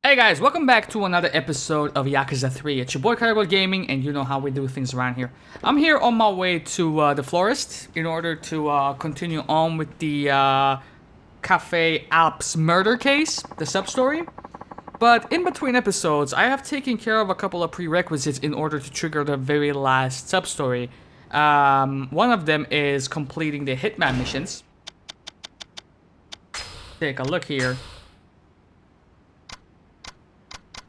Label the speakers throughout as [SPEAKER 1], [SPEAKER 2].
[SPEAKER 1] Hey guys, welcome back to another episode of Yakuza 3. It's your boy Karagol Gaming, and you know how we do things around here. I'm here on my way to the florist in order to continue on with the Cafe Alps murder case, the sub-story. But in between episodes, I have taken care of a couple of prerequisites in order to trigger the very last sub-story. One of them is completing the Hitman missions. Take a look here.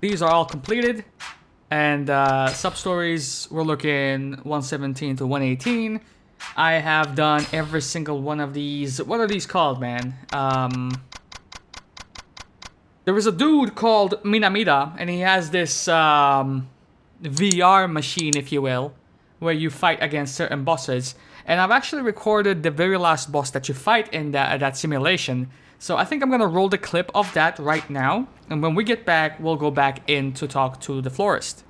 [SPEAKER 1] These are all completed, and sub-stories, we're looking 117 to 118. I have done every single one of these. What are these called, man? There is a dude called Minamida, and he has this VR machine, if you will, where you fight against certain bosses. And I've actually recorded the very last boss that you fight in that simulation. So I think I'm gonna roll the clip of that right now, and when we get back, we'll go back in to talk to the florist.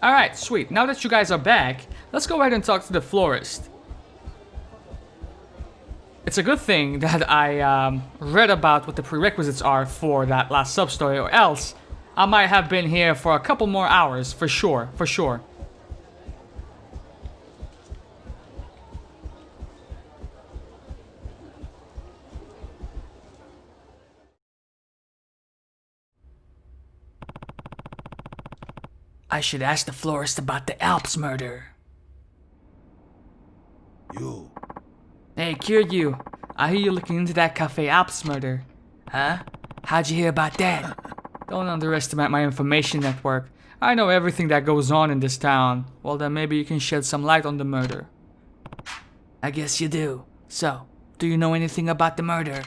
[SPEAKER 1] Alright, sweet. Now that you guys are back, let's go ahead and talk to the florist. It's a good thing that I read about what the prerequisites are for that last sub-story, or else I might have been here for a couple more hours, for sure, for sure. I should ask the florist about the Alps murder.
[SPEAKER 2] You.
[SPEAKER 1] Hey, Kiryu, I hear you looking into that Cafe Alps murder. Huh? How'd you hear about that? Don't underestimate my information network. I know everything that goes on in this town. Well, then maybe you can shed some light on the murder. I guess you do. So, do you know anything about the murder?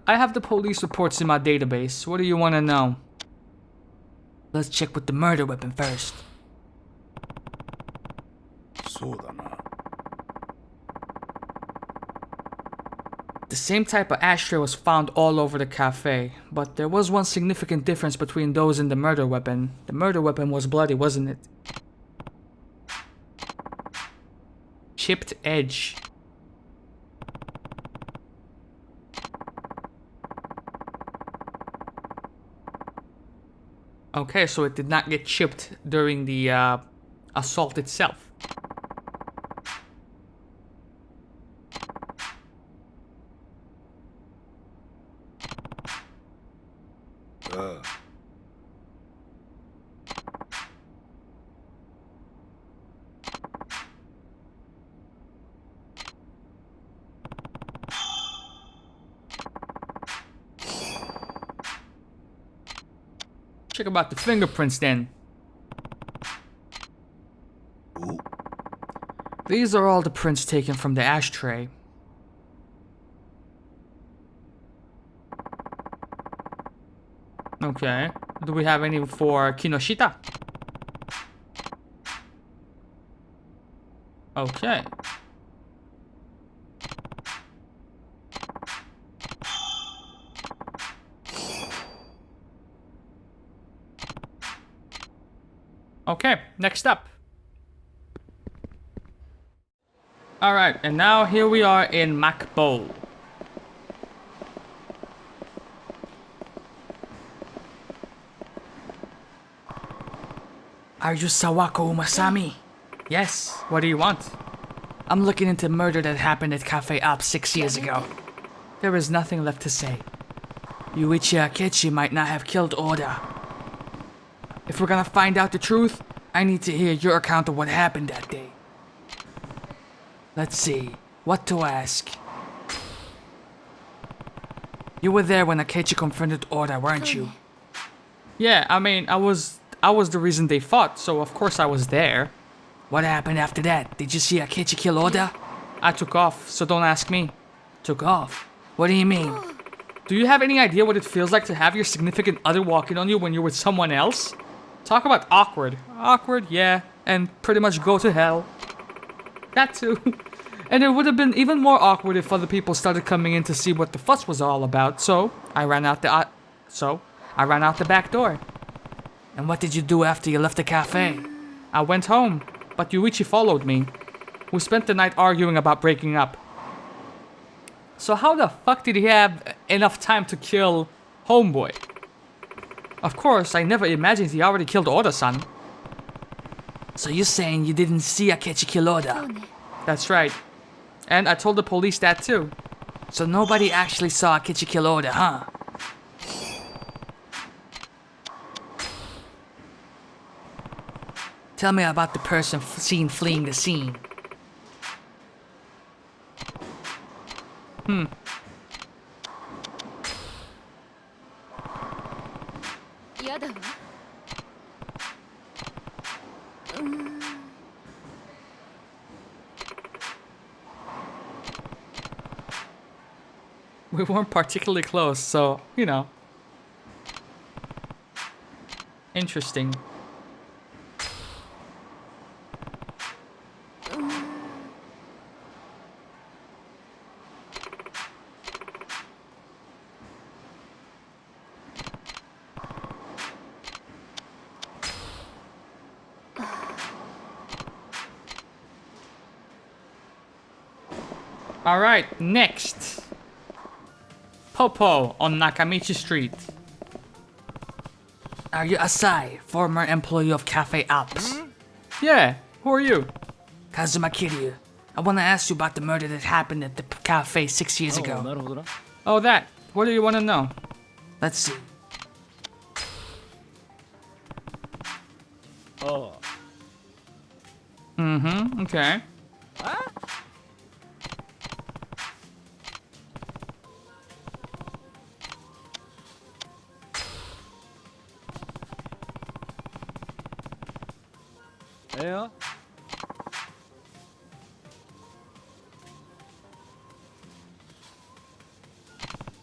[SPEAKER 1] I have the police reports in my database. What do you want to know? Let's check with the murder weapon first.
[SPEAKER 2] そうだな。
[SPEAKER 1] The same type of ashtray was found all over the cafe, but there was one significant difference between those and the murder weapon. The murder weapon was bloody, wasn't it? Chipped edge. Okay, so it did not get chipped during the assault itself. Check about the fingerprints then.
[SPEAKER 2] Ooh.
[SPEAKER 1] These are all the prints taken from the ashtray. Okay. Do we have any for Kinoshita? Okay. Okay, next up. Alright, and now here we are in Makbo. Are you Sawako Umasami? Yes, what do you want? I'm looking into murder that happened at Cafe Alps 6 years ago. There is nothing left to say. Yuichi Akechi might not have killed Oda. If we're gonna find out the truth, I need to hear your account of what happened that day. Let's see, what to ask. You were there when Akechi confronted Oda, weren't you? Yeah, I mean, I was the reason they fought, so of course I was there. What happened after that? Did you see Akechi kill Oda? I took off, so don't ask me. Took off? What do you mean? Do you have any idea what it feels like to have your significant other walking on you when you're with someone else? Talk about awkward. Awkward, yeah, and pretty much go to hell. That too. And it would have been even more awkward if other people started coming in to see what the fuss was all about, so I ran out the back door. And what did you do after you left the cafe? I went home, but Yuichi followed me. We spent the night arguing about breaking up. So how the fuck did he have enough time to kill Homeboy? Of course, I never imagined he already killed Oda-san. So you're saying you didn't see Akechi kill Oda? That's right. And I told the police that too. So nobody actually saw Akechi kill Oda, huh? Tell me about the person seen fleeing the scene. We weren't particularly close, so, you know. Interesting. Alright, next. Popo on Nakamichi Street. Are you Asai, former employee of Cafe Alps? Yeah, who are you? Kazuma Kiryu. I want to ask you about the murder that happened at the cafe 6 years ago. Oh, that. What do you want to know? Let's see.
[SPEAKER 3] Oh.
[SPEAKER 1] Mm-hmm, okay.
[SPEAKER 3] Yeah.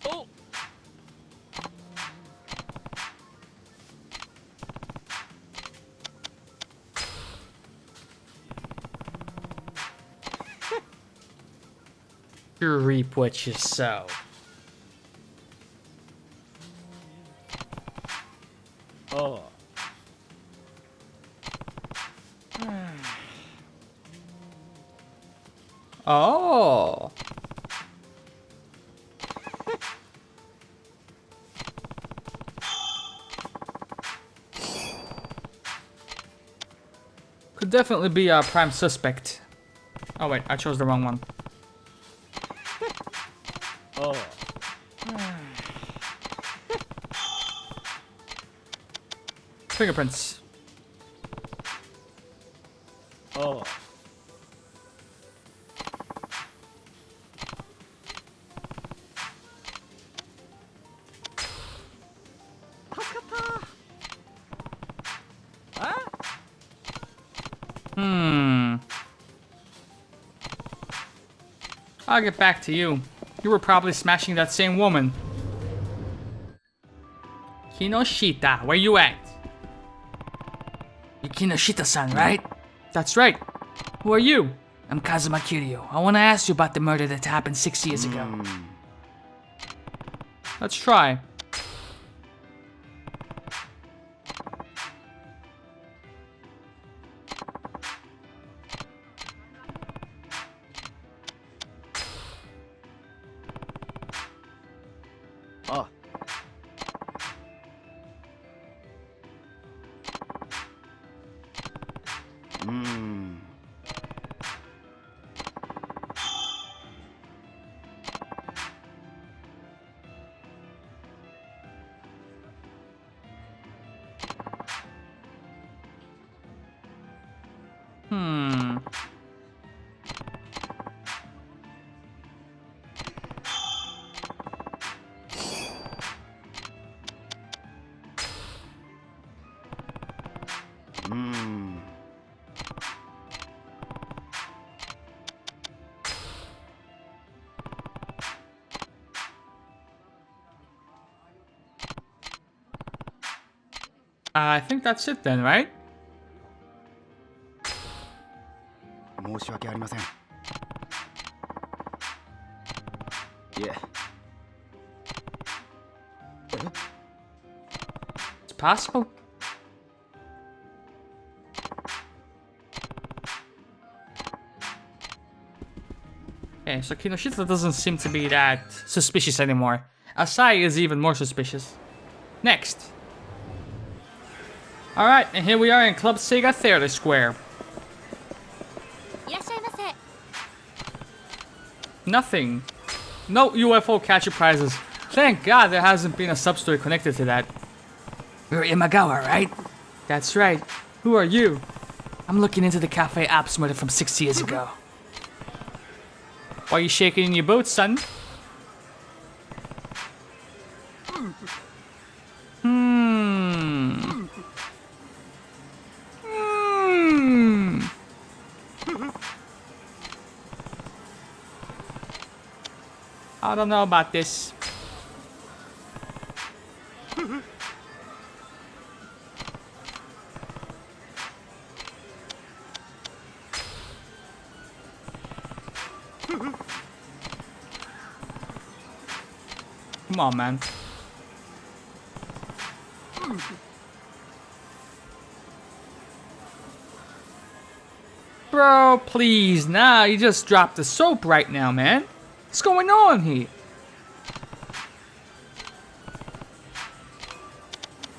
[SPEAKER 3] Oh.
[SPEAKER 1] You reap what you sow.
[SPEAKER 3] Oh.
[SPEAKER 1] Oh. Could definitely be a prime suspect. Oh wait, I chose the wrong one.
[SPEAKER 3] Oh.
[SPEAKER 1] Fingerprints.
[SPEAKER 3] Oh.
[SPEAKER 1] I'll get back to you. You were probably smashing that same woman. Kinoshita, where you at? You're Kinoshita-san, right? That's right. Who are you? I'm Kazuma Kiryu. I want to ask you about the murder that happened 6 years ago. Let's try.
[SPEAKER 3] Oh.
[SPEAKER 1] I think that's it then, right?
[SPEAKER 3] 申し訳ありません。いえ。
[SPEAKER 1] It's possible. Okay, so Kinoshita doesn't seem to be that suspicious anymore. Asai is even more suspicious. Next. Alright, and here we are in Club Sega Theater Square. Nothing. No UFO catcher prizes. Thank God there hasn't been a sub-story connected to that. You're Imagawa, right? That's right. Who are you? I'm looking into the Cafe Apps murder from 6 years ago. Why are you shaking in your boots, son? I don't know about this. Come on, man. Bro, please. Nah, you just dropped the soap right now, man. What's going on here?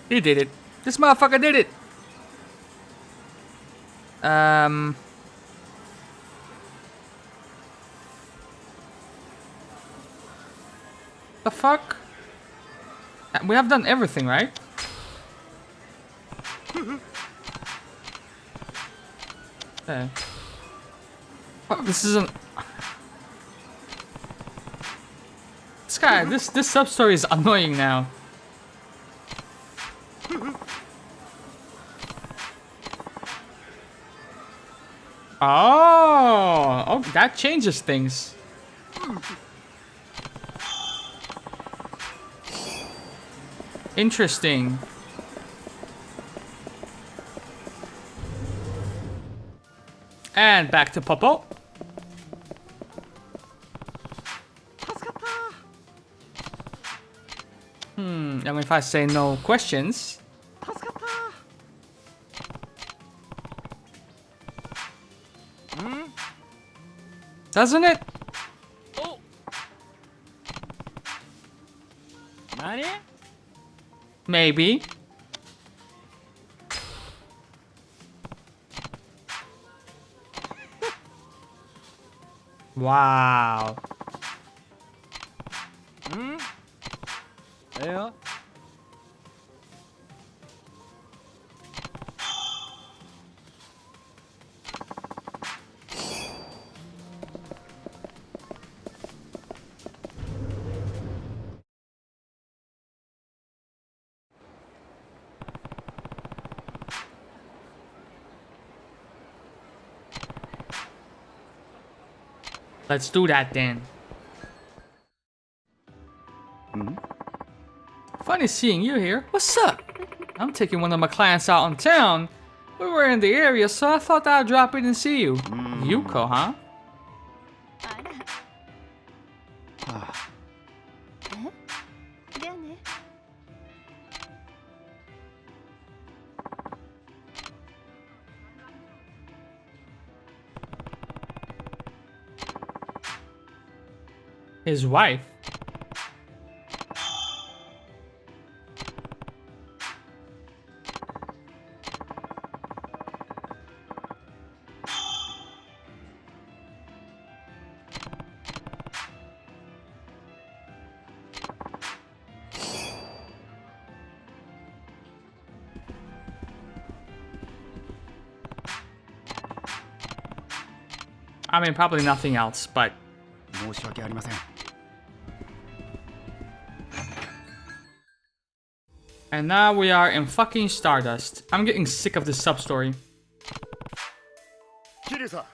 [SPEAKER 1] You did it. This motherfucker did it. The fuck? We have done everything, right? Okay. What, this isn't... This guy, this sub-story is annoying now. Oh, that changes things. Interesting. And back to Popo. And if I say no questions. Doesn't it?
[SPEAKER 3] Oh. Nani?
[SPEAKER 1] Maybe. Wow.
[SPEAKER 3] Yeah.
[SPEAKER 1] Let's do that then. Funny seeing you here. What's up? I'm taking one of my clients out on town. We were in the area, so I thought I'd drop in and see you. Yuko, huh? His wife. I mean, probably nothing else, but...
[SPEAKER 3] 申し訳ありません。
[SPEAKER 1] And now we are in fucking Stardust. I'm getting sick of this sub-story.
[SPEAKER 3] キリュウさん。あ。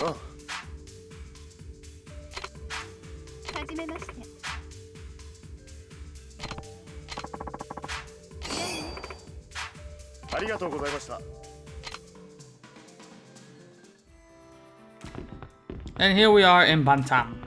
[SPEAKER 3] あ。
[SPEAKER 4] はじめまして。
[SPEAKER 3] ありがとうございました。
[SPEAKER 1] And here we are in Bantam.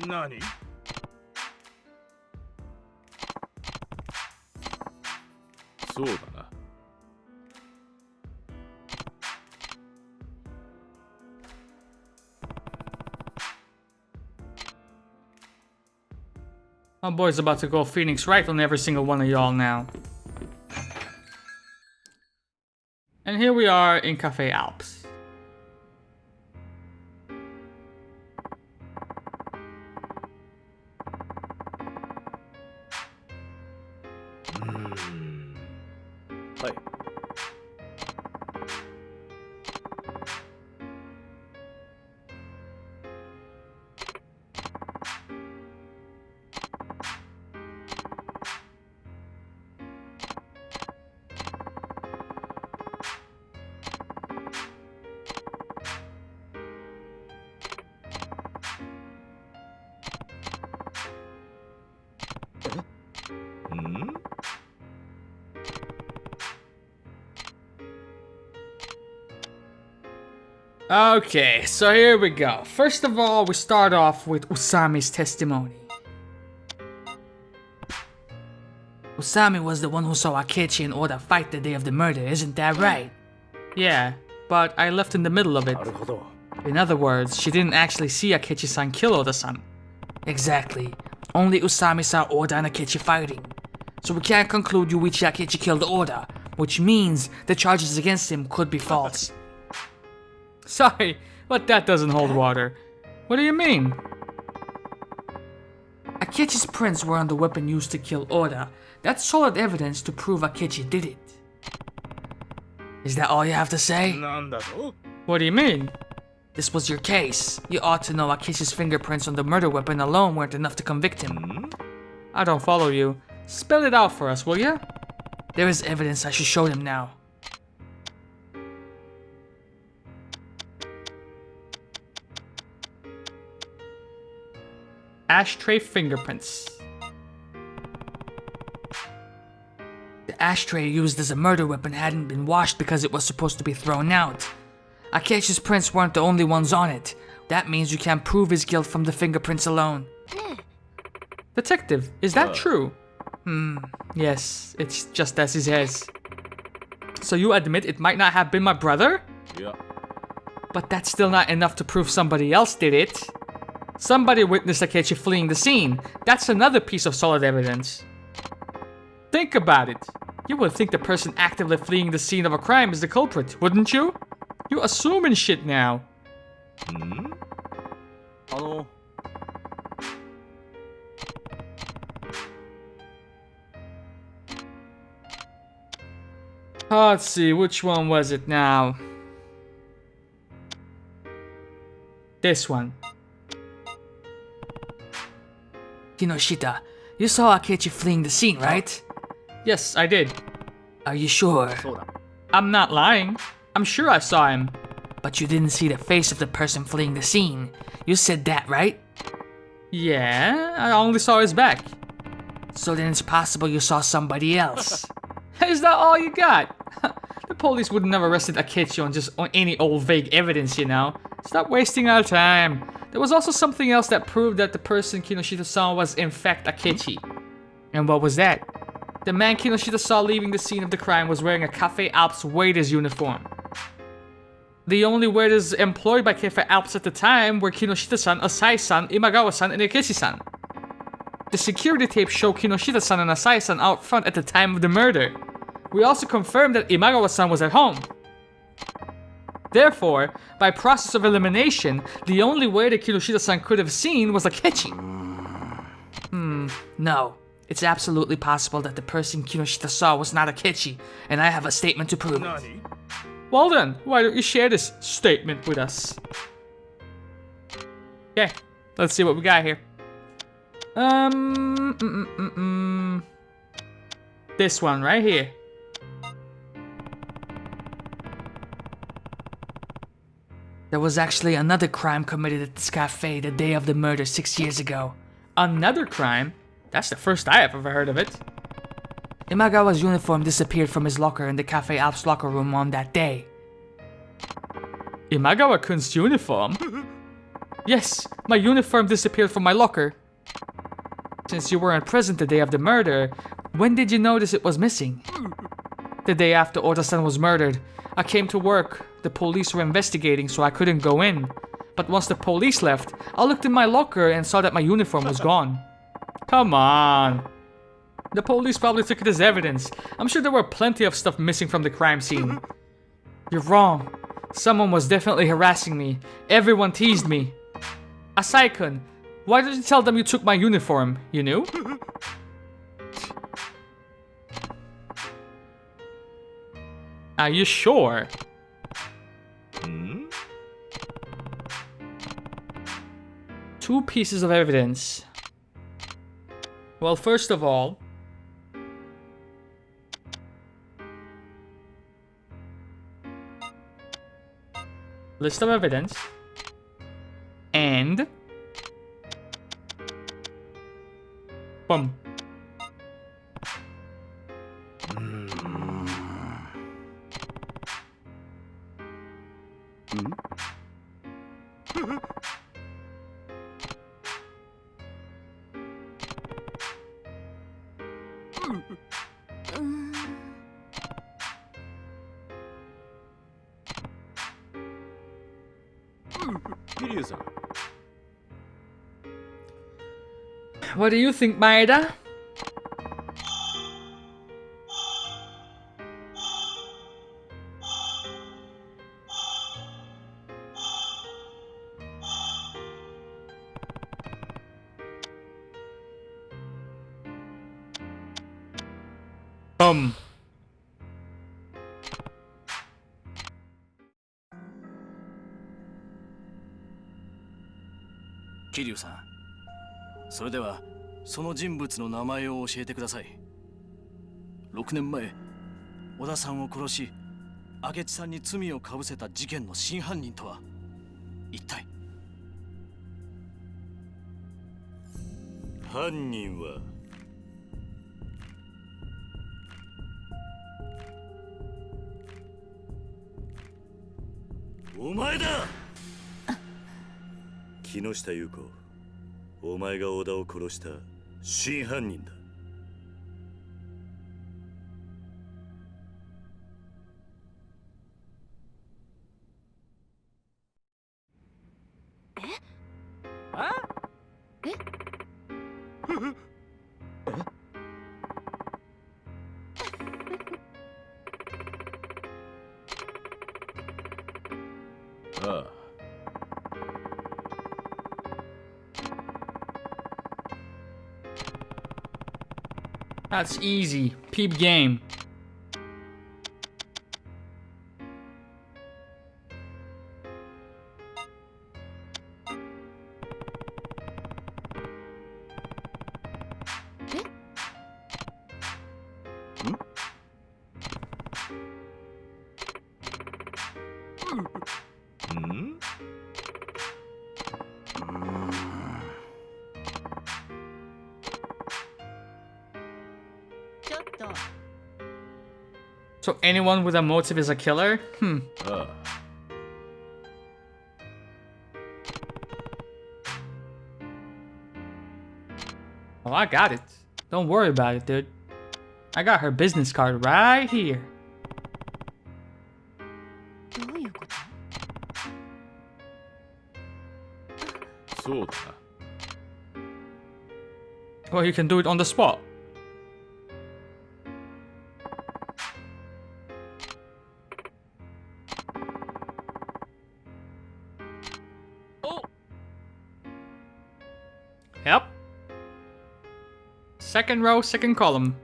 [SPEAKER 2] Nani? So da na.
[SPEAKER 1] My boy's about to go Phoenix right on every single one of y'all now. And here we are in Cafe Alps.
[SPEAKER 2] Hi.
[SPEAKER 1] Okay, so here we go. First of all, we start off with Usami's testimony. Usami was the one who saw Akechi and Oda fight the day of the murder, isn't that right? Yeah, but I left in the middle of it.
[SPEAKER 2] なるほど。
[SPEAKER 1] In other words, she didn't actually see Akechi-san kill Oda-san. Exactly. Only Usami saw Oda and Akechi fighting. So we can't conclude Yuichi Akechi killed Oda, which means the charges against him could be false. Sorry, but that doesn't hold water. What do you mean? Akechi's prints were on the weapon used to kill Oda. That's solid evidence to prove Akechi did it. Is that all you have to say?
[SPEAKER 2] なんだと
[SPEAKER 1] What do you mean? This was your case. You ought to know Akechi's fingerprints on the murder weapon alone weren't enough to convict him. I don't follow you. Spell it out for us, will ya? There is evidence I should show them now. Ashtray fingerprints. The ashtray used as a murder weapon hadn't been washed because it was supposed to be thrown out. Akechi's prints weren't the only ones on it. That means you can't prove his guilt from the fingerprints alone. Detective, is that true? Yes, it's just as he says. So you admit it might not have been my brother?
[SPEAKER 2] いや、
[SPEAKER 1] But that's still not enough to prove somebody else did it. Somebody witnessed Akechi fleeing the scene. That's another piece of solid evidence. Think about it. You would think the person actively fleeing the scene of a crime is the culprit, wouldn't you? You're assuming shit now.
[SPEAKER 2] あの、
[SPEAKER 1] Let's see, which one was it now? This one. Kinoshita, you saw Akechi fleeing the scene, right? Yes, I did. Are you sure?
[SPEAKER 3] そうだ。
[SPEAKER 1] I'm not lying. I'm sure I saw him. But you didn't see the face of the person fleeing the scene. You said that, right? Yeah, I only saw his back. So then it's possible you saw somebody else. Is that all you got? The police would never arrested Akechi on any old vague evidence, you know. Stop wasting our time. There was also something else that proved that the person Kinoshita saw was in fact Akechi. And what was that? The man Kinoshita saw leaving the scene of the crime was wearing a Cafe Alps waiter's uniform. The only waiters employed by Cafe Alps at the time were Kinoshita-san, Asai-san, Imagawa-san, and Akechi-san. The security tapes show Kinoshita-san and Asai-san out front at the time of the murder. We also confirmed that Imagawa-san was at home. Therefore, by process of elimination, the only way that Kinoshita-san could have seen was Akechi. No. It's absolutely possible that the person Kinoshita saw was not Akechi, and I have a statement to prove it.
[SPEAKER 2] 何
[SPEAKER 1] Well then, why don't you share this statement with us? Okay, let's see what we got here. This one right here. There was actually another crime committed at this cafe the day of the murder 6 years ago. Another crime? That's the first I have ever heard of it. Imagawa's uniform disappeared from his locker in the Cafe Alps locker room on that day. Imagawa-kun's uniform? Yes, my uniform disappeared from my locker. Since you weren't present the day of the murder, when did you notice it was missing? The day after Oda-san was murdered. I came to work. The police were investigating, so I couldn't go in. But once the police left, I looked in my locker and saw that my uniform was gone. Come on. The police probably took it as evidence. I'm sure there were plenty of stuff missing from the crime scene. You're wrong. Someone was definitely harassing me. Everyone teased me. Asai-kun, why did you tell them you took my uniform? You knew? Are you sure? Two pieces of evidence. Well, first of all, list of evidence and boom.
[SPEAKER 2] Kiryu-san.
[SPEAKER 1] What do you think, Maeda?
[SPEAKER 5] 桐生さん、それではその人物の名前を教えてください。6年前、小田さんを殺し、明智さんに罪をかぶせた事件の真犯人とは一体？
[SPEAKER 6] 犯人はお前だ。木下優子、お前が小田を殺した真犯人だ。
[SPEAKER 2] ああ。
[SPEAKER 1] That's easy. Peep game. So anyone with a motive is a killer?
[SPEAKER 2] Ah.
[SPEAKER 1] Oh, I got it. Don't worry about it, dude. I got her business card right here.
[SPEAKER 4] どういうこと？
[SPEAKER 2] そうだな。
[SPEAKER 1] Well, you can do it on the spot. Yep. Second row, second column.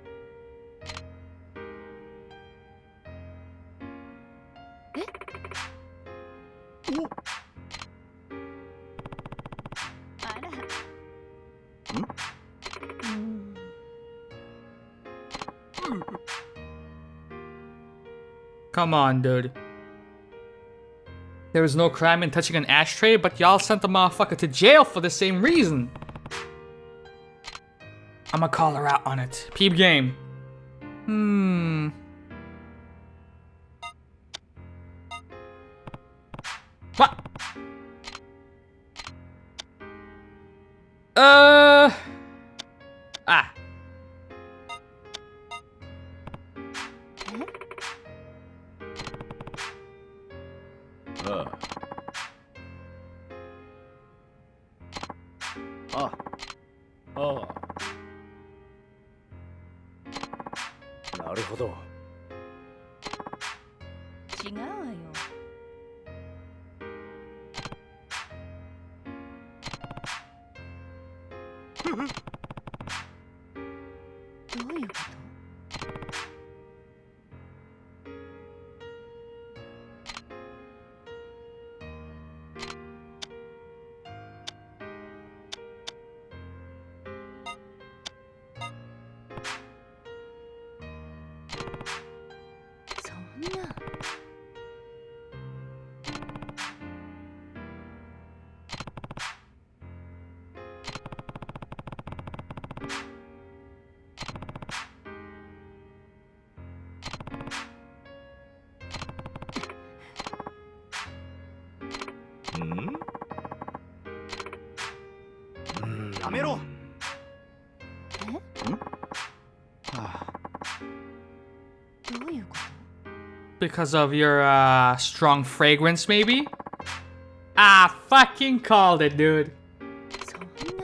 [SPEAKER 1] Come on, dude. There was no crime in touching an ashtray, but y'all sent the motherfucker to jail for the same reason. I'ma call her out on it. Peep game. What? Ah.
[SPEAKER 2] Ah. Ah.
[SPEAKER 3] なるほど。
[SPEAKER 4] 違うわよ。どういうこと？そんな。
[SPEAKER 3] やめろ。
[SPEAKER 4] え？
[SPEAKER 3] はあ
[SPEAKER 1] because of your strong fragrance, maybe? Ah, fucking called it, dude.
[SPEAKER 4] そんな。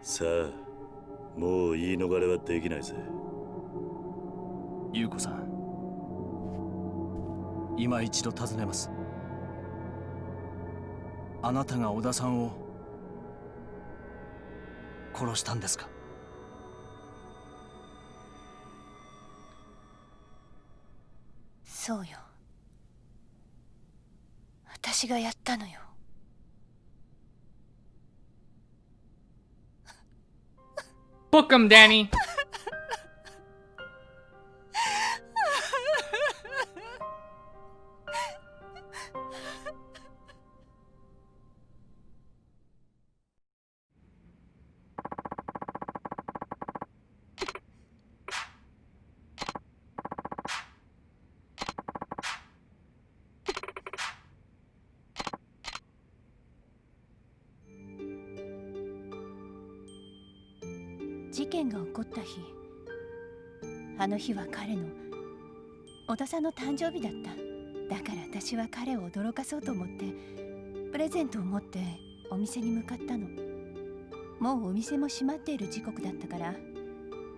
[SPEAKER 6] さあ、もう言い逃れはできないぜ。
[SPEAKER 5] 優子さん、今一度尋ねます。あなたが小田さんを殺したんですか？
[SPEAKER 4] そうよ。私がやったのよ。
[SPEAKER 1] Book him, Danny. ?
[SPEAKER 4] 事件が起こった日、あの日は彼の小田さんの誕生日だった。だから私は彼を驚かそうと思ってプレゼントを持ってお店に向かったの。もうお店も閉まっている時刻だったから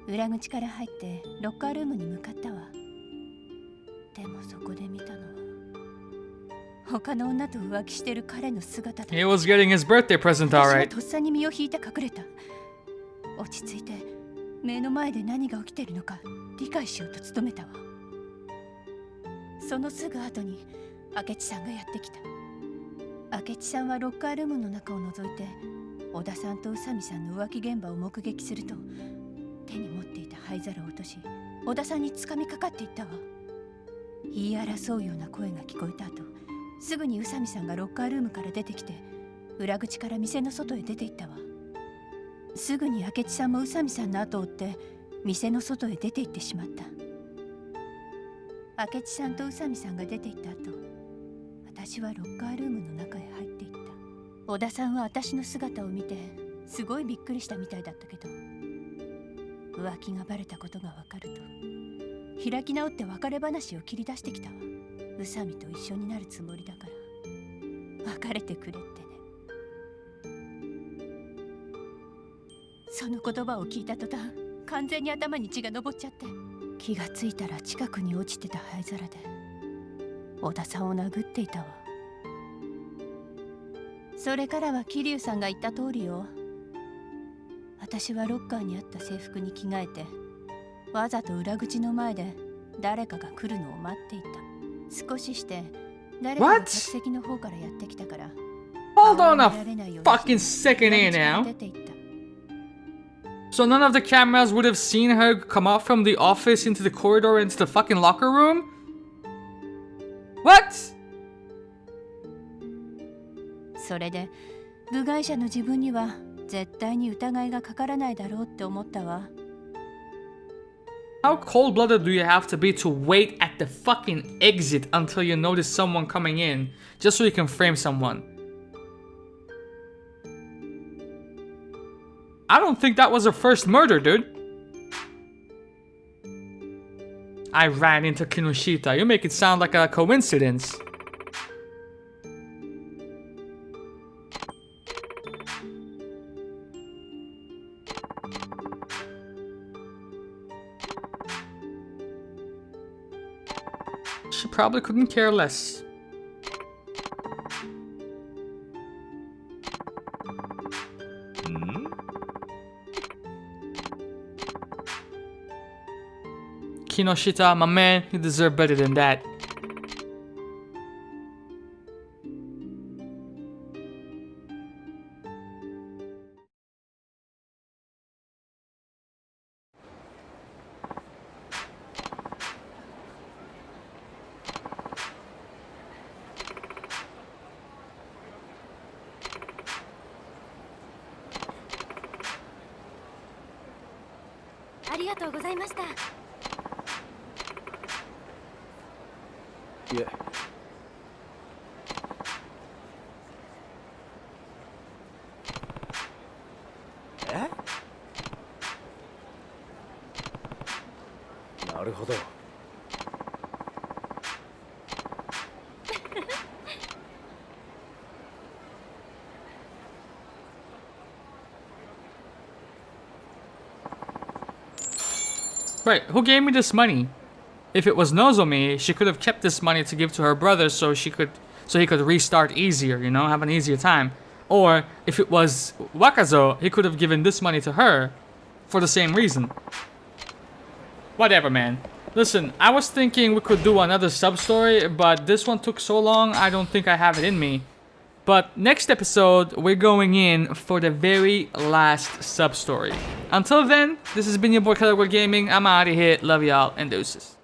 [SPEAKER 4] 裏口から入ってロッカールームに向かったわ。でもそこで見たのは他の女と浮気してる彼の姿だった。
[SPEAKER 1] He was getting his birthday present,
[SPEAKER 4] 私は
[SPEAKER 1] alright.
[SPEAKER 4] とっさに身を引いて隠れた。落ち着いて目の前で何が起きているのか理解しようと努めたわ。そのすぐ後に明智さんがやってきた。明智さんはロッカールームの中を覗いて小田さんと宇佐美さんの浮気現場を目撃すると手に持っていた灰皿を落とし小田さんに掴みかかっていったわ。言い争うような声が聞こえた後すぐに宇佐美さんがロッカールームから出てきて裏口から店の外へ出て行ったわ。すぐに明智さんも宇佐美さんの後を追って店の外へ出て行ってしまった。明智さんと宇佐美さんが出て行った後私はロッカールームの中へ入っていった。小田さんは私の姿を見てすごいびっくりしたみたいだったけど浮気がバレたことが分かると開き直って別れ話を切り出してきたわ。宇佐美と一緒になるつもりだから別れてくれってね。その言葉を聞いた途端完全に頭に血が上っちゃって気がついたら近くに落ちてた灰皿で小田さんを殴っていたわ。それからは桐生さんが言った通りよ。私はロッカーにあった制服に着替えてわざと裏口の前で誰かが来るのを待っていた。少しして誰かが客席の方からやってきたから
[SPEAKER 1] Hold on a fucking second here now.
[SPEAKER 4] 出て行った。
[SPEAKER 1] So none of the cameras would have seen her come out from the office into the corridor into the fucking locker room? What?
[SPEAKER 4] それで部外者の自分には絶対に疑いがかからないだろうって思ったわ。
[SPEAKER 1] How cold-blooded do you have to be to wait at the fucking exit until you notice someone coming in just so you can frame someone? I don't think that was her first murder, dude. I ran into Kinoshita. You make it sound like a coincidence. She probably couldn't care less. Kinoshita, my man, you deserve better than that.
[SPEAKER 7] りがとうございました。
[SPEAKER 3] いえ。なるほど。
[SPEAKER 1] Right, who gave me this money? If it was Nozomi, she could have kept this money to give to her brother so he could restart easier, you know, have an easier time. Or if it was Wakazo, he could have given this money to her for the same reason. Whatever, man. Listen, I was thinking we could do another sub-story, but this one took so long, I don't think I have it in me. But next episode, we're going in for the very last sub-story. Until then, this has been your boy Karagol Gaming. I'm out of here. Love y'all and deuces.